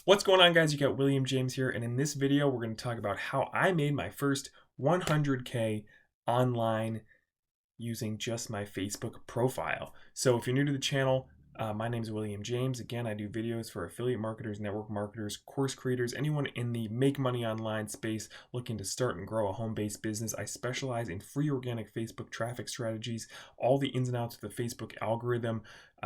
What's going on, guys? You got William James here, and in this video we're going to talk about how I made my first 100K online using just my Facebook profile. So if you're new to the channel, my name is William James. Again, I do videos for affiliate marketers, network marketers, course creators, anyone in the make money online space looking to start and grow a home-based business. I specialize in free organic Facebook traffic strategies, all the ins and outs of the Facebook algorithm,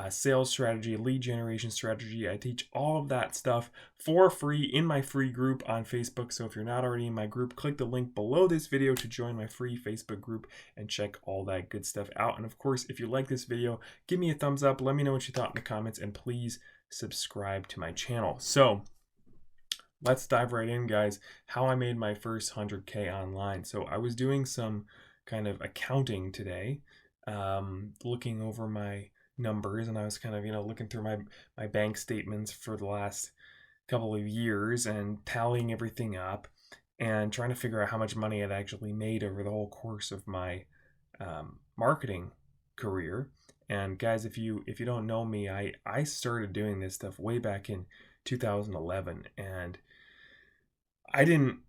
sales strategy, lead generation strategy. I teach all of that stuff for free in my free group on Facebook. So if you're not already in my group, click the link below this video to join my free Facebook group and check all that good stuff out. And of course, if you like this video, give me a thumbs up, let me know what you thought in the comments, and please subscribe to my channel. So let's dive right in, guys. How I made my first 100K online. So I was doing some kind of accounting today, looking over my numbers, and I was kind of, looking through my bank statements for the last couple of years and tallying everything up and trying to figure out how much money I'd actually made over the whole course of my marketing career. And guys, if you don't know me, I started doing this stuff way back in 2011, and I didn't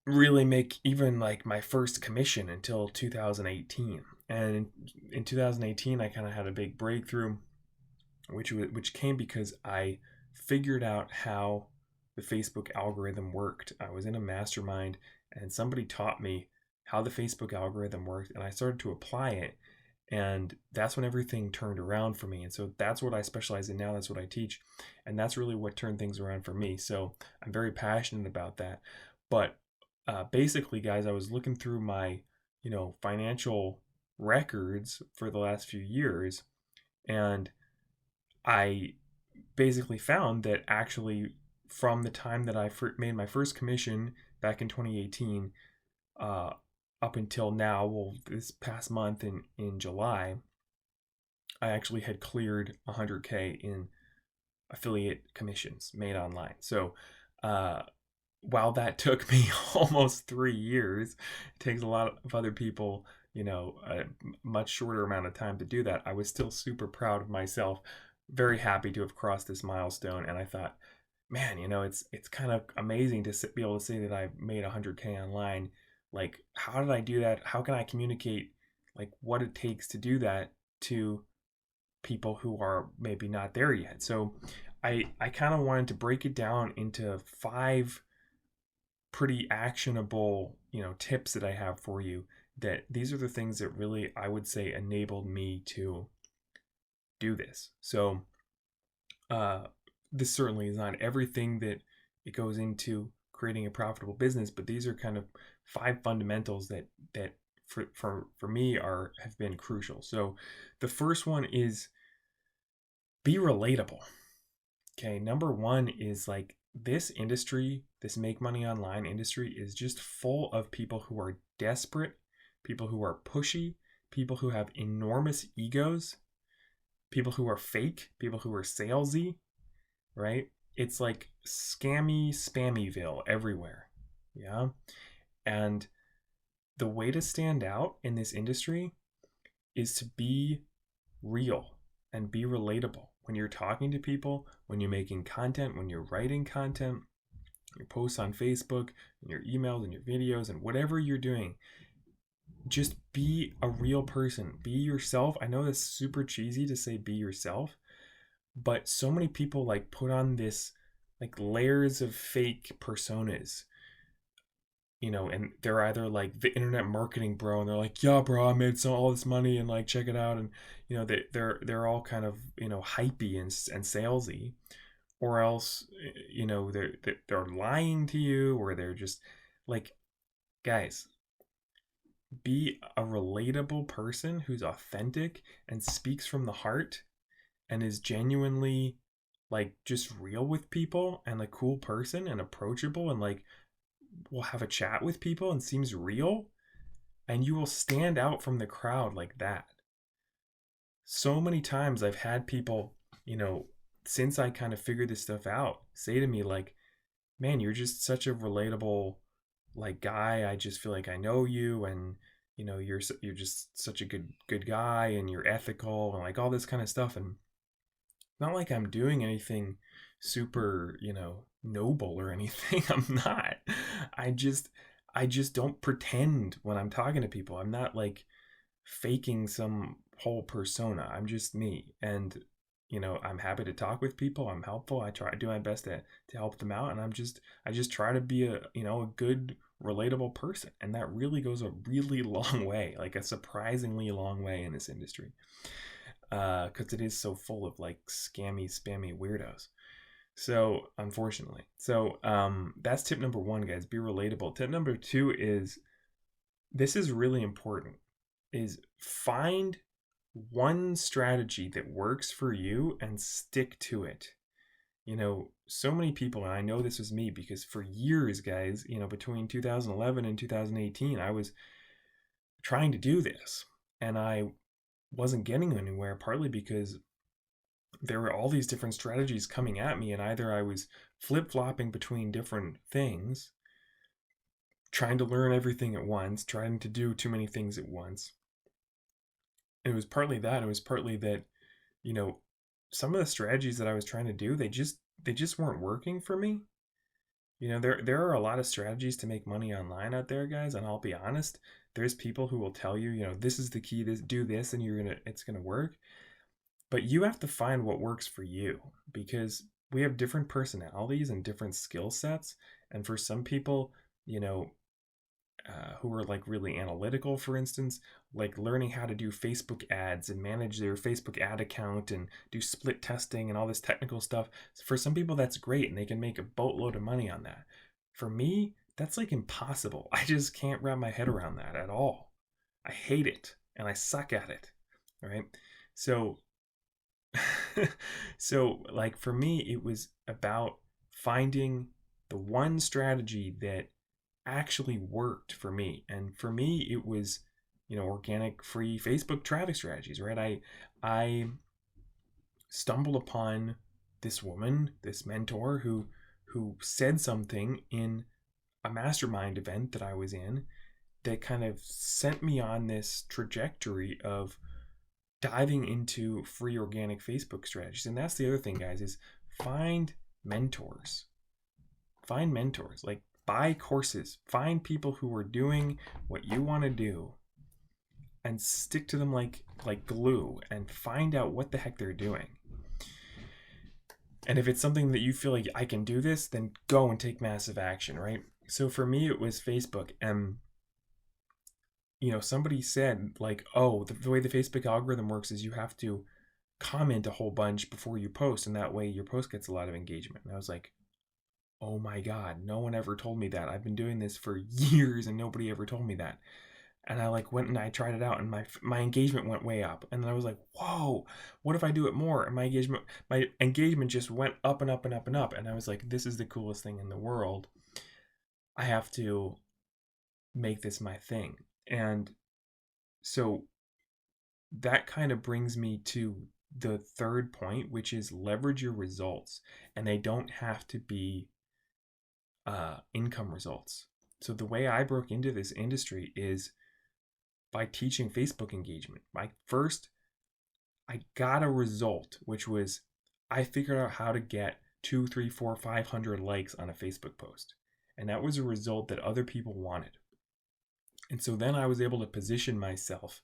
really make even like my first commission until 2018. And in 2018, I kind of had a big breakthrough, which came because I figured out how the Facebook algorithm worked. I was in a mastermind, and somebody taught me how the Facebook algorithm worked, and I started to apply it. And that's when everything turned around for me. And so that's what I specialize in now. That's what I teach. And that's really what turned things around for me. So I'm very passionate about that. But basically, guys, I was looking through my, financial records for the last few years, and I basically found that actually from the time that I made my first commission back in 2018 up until now, well, this past month in July, I actually had cleared 100K in affiliate commissions made online. So while that took me almost 3 years, it takes a lot of other people, a much shorter amount of time to do that. I was still super proud of myself, very happy to have crossed this milestone. And I thought, man, it's kind of amazing to be able to say that I made 100K online. Like, how did I do that? How can I communicate like what it takes to do that to people who are maybe not there yet? So I kind of wanted to break it down into 5 pretty actionable, tips that I have for you, that these are the things that really, I would say, enabled me to do this. So this certainly is not everything that it goes into creating a profitable business, but these are kind of 5 fundamentals that for me have been crucial. So the first one is be relatable. Okay, number 1 is like, this industry, this make money online industry, is just full of people who are desperate, people who are pushy, people who have enormous egos, people who are fake, people who are salesy, right? It's like Spammyville everywhere. Yeah. And the way to stand out in this industry is to be real and be relatable. When you're talking to people, when you're making content, when you're writing content, your posts on Facebook, and your emails and your videos, and whatever you're doing, just be a real person. Be yourself. I know that's super cheesy to say be yourself, but so many people like put on this like layers of fake personas, and they're either like the internet marketing bro, and they're like, yeah, bro, I made all this money, and like, check it out. And they're all kind of, hypey and salesy, or else, they're lying to you, or they're just like, guys, be a relatable person who's authentic and speaks from the heart and is genuinely like just real with people, and a cool person and approachable, and like will have a chat with people and seems real, and you will stand out from the crowd like that. So many times I've had people, since I kind of figured this stuff out, say to me like, man, you're just such a relatable like guy. I just feel like I know you, and you're just such a good guy, and you're ethical, and like all this kind of stuff. And not like I'm doing anything super, noble or anything. I'm not. I just I just don't pretend when I'm talking to people. I'm not like faking some whole persona. I'm just me. And I'm happy to talk with people. I'm helpful. I try to do my best to help them out, and I just try to be a good relatable person. And that really goes a really long way, like a surprisingly long way in this industry. Because it is so full of like scammy, spammy weirdos. So unfortunately, that's tip number one, guys. Be relatable. Tip number two is, this is really important, is find one strategy that works for you and stick to it. So many people, and I know this was me because for years, guys, between 2011 and 2018, I was trying to do this and I wasn't getting anywhere, partly because there were all these different strategies coming at me, and either I was flip flopping between different things, trying to learn everything at once, trying to do too many things at once. It was partly that. It was partly that, you know, some of the strategies that I was trying to do, they just weren't working for me. There are a lot of strategies to make money online out there, guys, and I'll be honest, there's people who will tell you, this is the key, this do this and it's gonna work. But you have to find what works for you, because we have different personalities and different skill sets. And for some people, you know, who are like really analytical, for instance, like learning how to do Facebook ads and manage their Facebook ad account and do split testing and all this technical stuff. For some people, that's great and they can make a boatload of money on that. For me, that's like impossible. I just can't wrap my head around that at all. I hate it and I suck at it. All right. So, like for me, it was about finding the one strategy that actually worked for me. And for me, it was, organic free Facebook traffic strategies, right? I stumbled upon this woman, this mentor who said something in a mastermind event that I was in that kind of sent me on this trajectory of diving into free organic Facebook strategies. And that's the other thing, guys, is find mentors. Find mentors. Like, buy courses. Find people who are doing what you want to do and stick to them like glue and find out what the heck they're doing. And if it's something that you feel like I can do this, then go and take massive action, right? So for me, it was Facebook. And somebody said like, oh, the way the Facebook algorithm works is you have to comment a whole bunch before you post, and that way your post gets a lot of engagement. And I was like, oh my God, no one ever told me that. I've been doing this for years and nobody ever told me that. And I like went and I tried it out, and my engagement went way up. And then I was like, whoa, what if I do it more? And my engagement just went up and up and up and up. And I was like, this is the coolest thing in the world. I have to make this my thing. And so that kind of brings me to the third point, which is leverage your results. And they don't have to be income results. So the way I broke into this industry is by teaching Facebook engagement. I got a result, which was I figured out how to get 2, 3, 4, 500 likes on a Facebook post. And that was a result that other people wanted. And so then I was able to position myself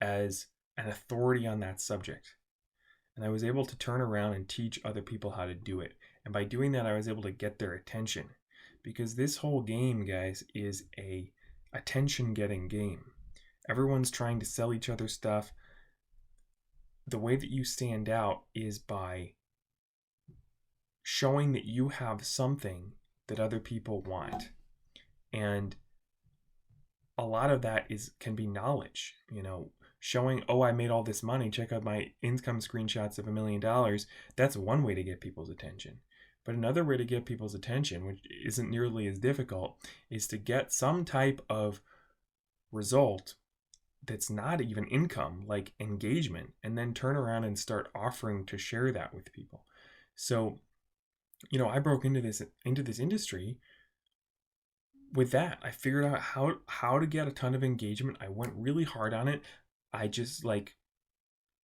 as an authority on that subject. And I was able to turn around and teach other people how to do it. And by doing that, I was able to get their attention. Because this whole game, guys, is a attention getting game. Everyone's trying to sell each other stuff. The way that you stand out is by showing that you have something that other people want. And a lot of that can be knowledge, showing, oh, I made all this money, check out my income screenshots of $1 million. That's one way to get people's attention. But another way to get people's attention, which isn't nearly as difficult, is to get some type of result that's not even income, like engagement, and then turn around and start offering to share that with people. So, I broke into this industry with that. I figured out how to get a ton of engagement. I went really hard on it. I just like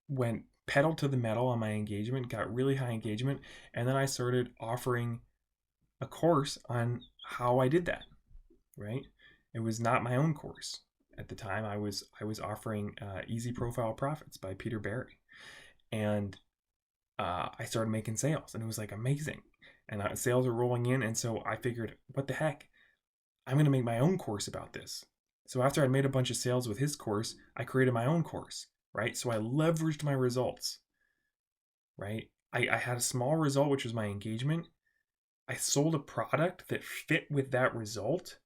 went pedaled to the metal on my engagement, got really high engagement, and then I started offering a course on how I did that, right? It was not my own course. At the time, I was offering Easy Profile Profits by Peter Barry. And I started making sales, and it was like amazing. And sales are rolling in, and so I figured, what the heck? I'm going to make my own course about this. So after I made a bunch of sales with his course, I created my own course, right? So I leveraged my results, right? I had a small result, which was my engagement. I sold a product that fit with that result,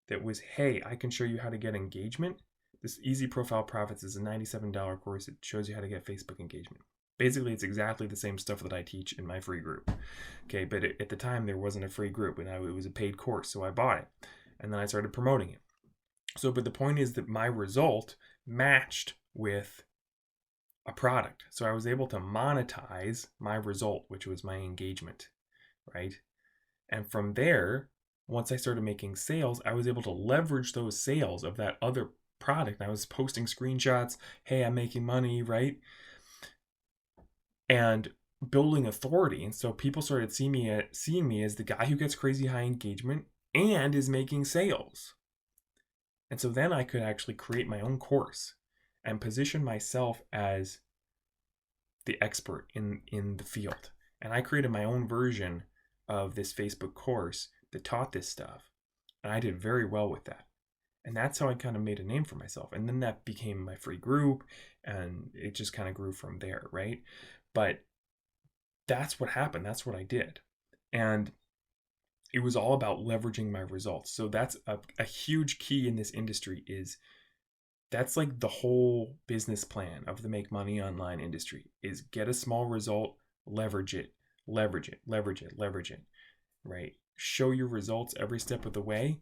that was, hey, I can show you how to get engagement. This Easy Profile Profits is a $97 course that shows you how to get Facebook engagement. Basically, it's exactly the same stuff that I teach in my free group. Okay, but at the time, there wasn't a free group, and it was a paid course, so I bought it. And then I started promoting it. So, but the point is that my result matched with a product. So I was able to monetize my result, which was my engagement, right? And from there, once I started making sales, I was able to leverage those sales of that other product. I was posting screenshots, hey, I'm making money, right? And building authority. And so people started seeing me as the guy who gets crazy high engagement and is making sales. And so then I could actually create my own course and position myself as the expert in the field. And I created my own version of this Facebook course that taught this stuff. And I did very well with that. And that's how I kind of made a name for myself. And then that became my free group, and it just kind of grew from there, right? But that's what happened. That's what I did. And it was all about leveraging my results. So that's a huge key in this industry. Is that's like the whole business plan of the make money online industry, is get a small result, leverage it, leverage it, leverage it, leverage it, right? Show your results every step of the way,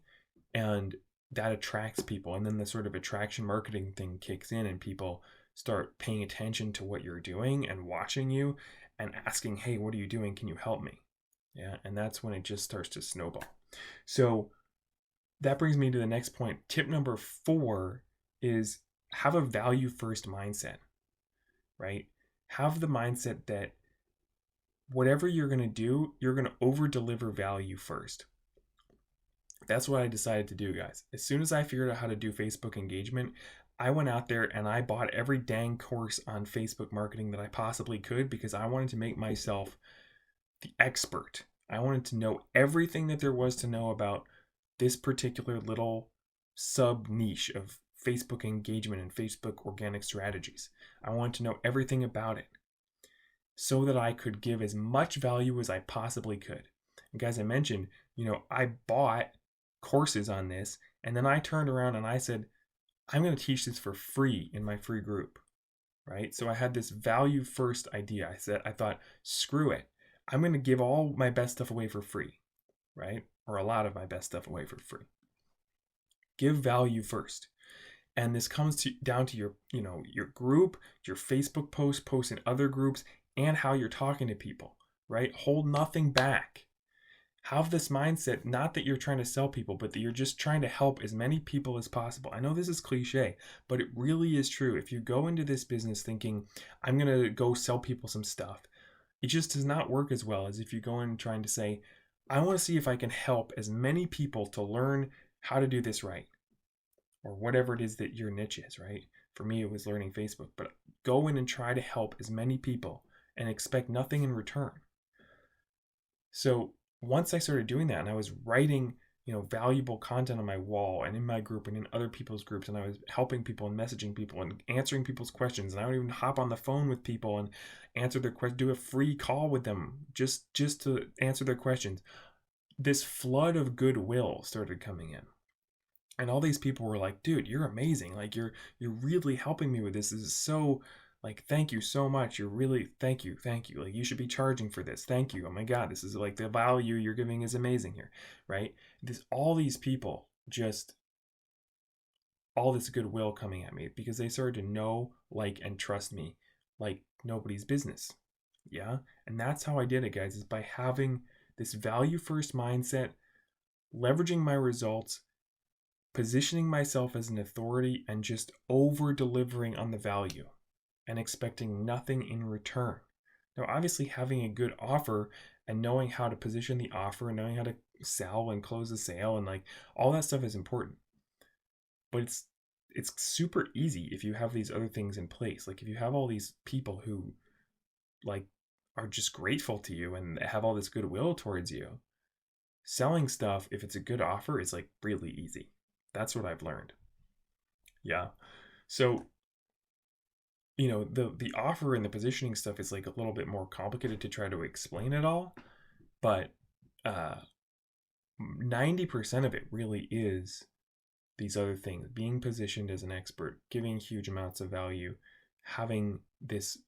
and that attracts people. And then the sort of attraction marketing thing kicks in, and people start paying attention to what you're doing and watching you and asking, hey, what are you doing? Can you help me? Yeah. And that's when it just starts to snowball. So that brings me to the next point. Tip number 4 is have a value first mindset, right? Have the mindset that whatever you're going to do, you're going to over deliver value first. That's what I decided to do, guys. As soon as I figured out how to do Facebook engagement, I went out there and I bought every dang course on Facebook marketing that I possibly could, because I wanted to make myself the expert. I wanted to know everything that there was to know about this particular little sub niche of Facebook engagement and Facebook organic strategies. I wanted to know everything about it so that I could give as much value as I possibly could. And guys, I mentioned, I bought courses on this, and then I turned around and I said, I'm going to teach this for free in my free group, right? So I had this value first idea. I thought, screw it. I'm going to give all my best stuff away for free, right? Or a lot of my best stuff away for free. Give value first. And this comes down to your group, your Facebook posts in other groups, and how you're talking to people, right? Hold nothing back. Have this mindset, not that you're trying to sell people, but that you're just trying to help as many people as possible. I know this is cliche, but it really is true. If you go into this business thinking, I'm going to go sell people some stuff, it just does not work as well as if you go in trying to say, I want to see if I can help as many people to learn how to do this right, or whatever it is that your niche is, right? For me, it was learning Facebook, but go in and try to help as many people and expect nothing in return. So once I started doing that, and I was writing, valuable content on my wall and in my group and in other people's groups, and I was helping people and messaging people and answering people's questions, and I would even hop on the phone with people and answer their questions, do a free call with them just to answer their questions. This flood of goodwill started coming in. And all these people were like, dude, you're amazing. Like, you're really helping me with this. This is so, like, thank you so much. You're really, thank you. Like, you should be charging for this. Thank you. Oh my God, this is like the value you're giving is amazing here, right? All these people, just all this goodwill coming at me because they started to know, like, and trust me like nobody's business. Yeah. And that's how I did it, guys, is by having this value first mindset, leveraging my results, positioning myself as an authority, and just over delivering on the value. and expecting nothing in return. Now, obviously, having a good offer and knowing how to position the offer and knowing how to sell and close the sale and like all that stuff is important. But it's super easy if you have these other things in place. Like if you have all these people who like are just grateful to you and have all this goodwill towards you, selling stuff, if it's a good offer, is like really easy. That's what I've learned. Yeah. So, the offer and the positioning stuff is like a little bit more complicated to try to explain it all, but 90% of it really is these other things: being positioned as an expert, giving huge amounts of value, having this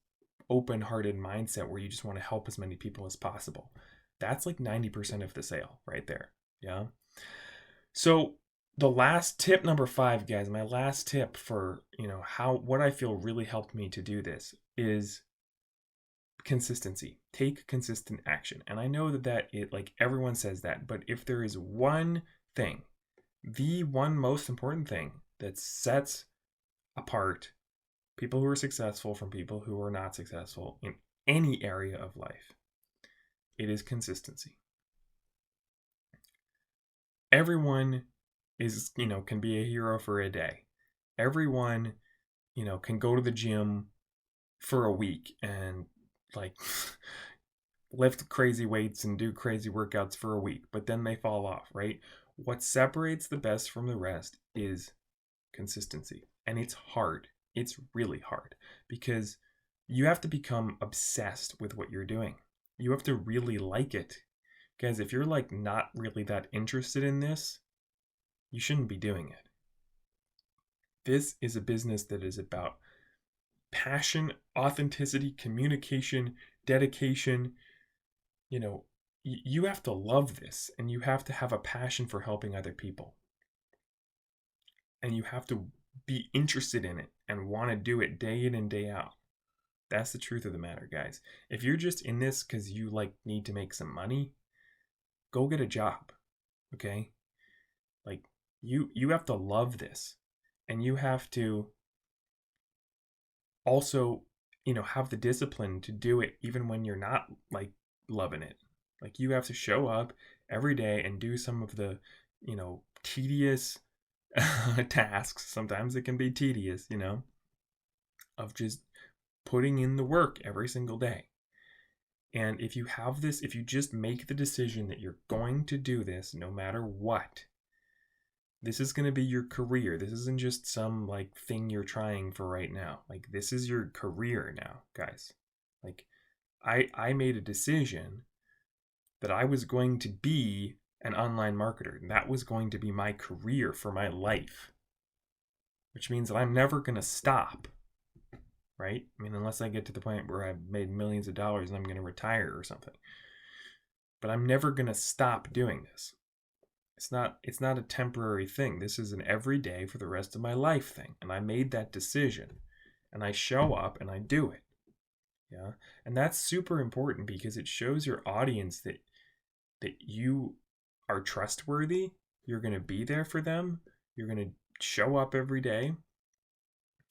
open-hearted mindset where you just want to help as many people as possible. That's like 90% of the sale right there. Yeah. So the last tip, number 5, guys, my last tip for, what I feel really helped me to do this is consistency. Take consistent action. And I know that it, like, everyone says that, but if there is one thing, the one most important thing that sets apart people who are successful from people who are not successful in any area of life, it is consistency. Everyone can be a hero for a day. Everyone, can go to the gym for a week and like lift crazy weights and do crazy workouts for a week, but then they fall off, right? What separates the best from the rest is consistency. And it's hard. It's really hard because you have to become obsessed with what you're doing. You have to really like it. Guys, if you're like not really that interested in this, you shouldn't be doing it. This is a business that is about passion, authenticity, communication, dedication. You have to love this and you have to have a passion for helping other people. And you have to be interested in it and want to do it day in and day out. That's the truth of the matter, guys. If you're just in this because you like need to make some money, go get a job. Okay? Like you have to love this. And you have to also, have the discipline to do it even when you're not like loving it. Like you have to show up every day and do some of the, tedious tasks. Sometimes it can be tedious, of just putting in the work every single day. And if you have this, if you just make the decision that you're going to do this no matter what, this is going to be your career. This isn't just some like thing you're trying for right now. Like this is your career now, guys. Like I made a decision that I was going to be an online marketer, and that was going to be my career for my life, which means that I'm never going to stop, right? I mean, unless I get to the point where I've made millions of dollars and I'm going to retire or something. But I'm never going to stop doing this. It's not a temporary thing. This is an everyday for the rest of my life thing. And I made that decision. And I show up and I do it. Yeah. And that's super important because it shows your audience that you are trustworthy. You're going to be there for them. You're going to show up every day.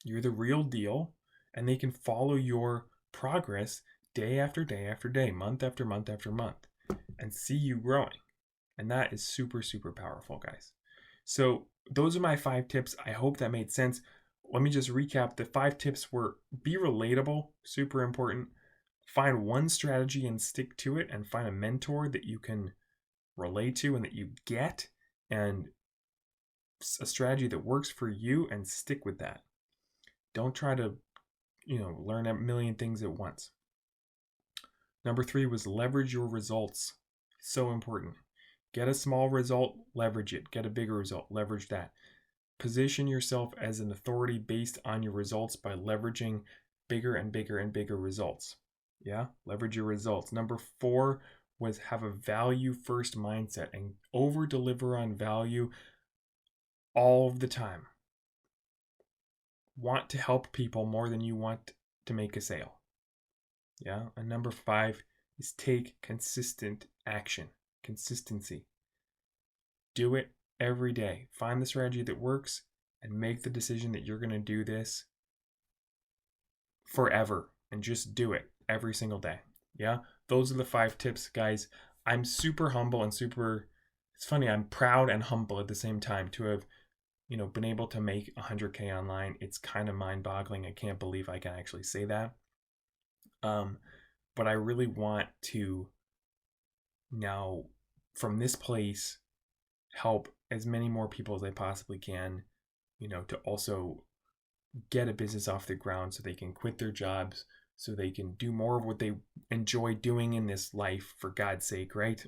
You're the real deal. And they can follow your progress day after day after day, month after month after month, and see you growing. And that is super, super powerful, guys. So those are my 5 tips. I hope that made sense. Let me just recap. The 5 tips were: be relatable, super important. Find one strategy and stick to it, and find a mentor that you can relate to and that you get, and a strategy that works for you, and stick with that. Don't try to, learn a million things at once. Number 3 was leverage your results. So important. Get a small result, leverage it. Get a bigger result, leverage that. Position yourself as an authority based on your results by leveraging bigger and bigger and bigger results. Yeah, leverage your results. Number 4 was have a value first mindset and over deliver on value all of the time. Want to help people more than you want to make a sale. Yeah, and number 5 is take consistent action. Consistency. Do it every day. Find the strategy that works and make the decision that you're going to do this forever and just do it every single day. Yeah, those are the 5 tips, guys. I'm super humble and super, it's funny, I'm proud and humble at the same time to have, been able to make 100K online. It's kind of mind-boggling. I can't believe I can actually say that. But I really want to now, from this place, help as many more people as I possibly can, to also get a business off the ground so they can quit their jobs, so they can do more of what they enjoy doing in this life, for God's sake, right?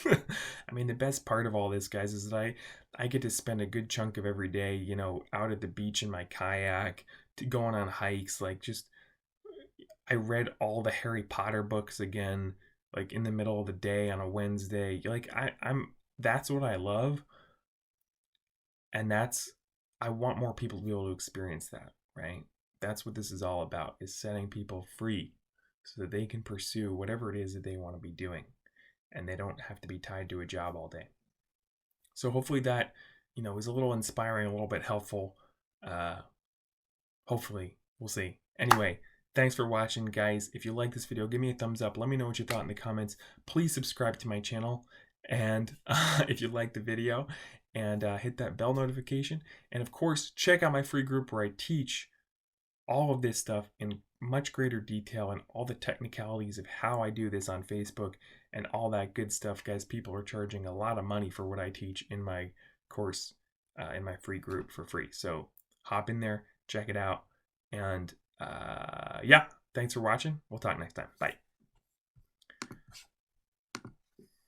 I mean, the best part of all this, guys, is that I get to spend a good chunk of every day, out at the beach in my kayak, going on hikes, like just I read all the Harry Potter books again, like in the middle of the day on a Wednesday. Like I'm that's what I love, and I want more people to be able to experience that, right? That's what this is all about, is setting people free so that they can pursue whatever it is that they want to be doing and they don't have to be tied to a job all day. So hopefully that, is a little inspiring, a little bit helpful. Hopefully, we'll see. Anyway, thanks for watching, guys. If you like this video, give me a thumbs up. Let me know what you thought in the comments. Please subscribe to my channel, and if you like the video, and hit that bell notification. And of course, check out my free group where I teach all of this stuff in much greater detail and all the technicalities of how I do this on Facebook and all that good stuff, guys. People are charging a lot of money for what I teach in my course, in my free group, for free. So hop in there, check it out. And yeah, thanks for watching. We'll talk next time. Bye.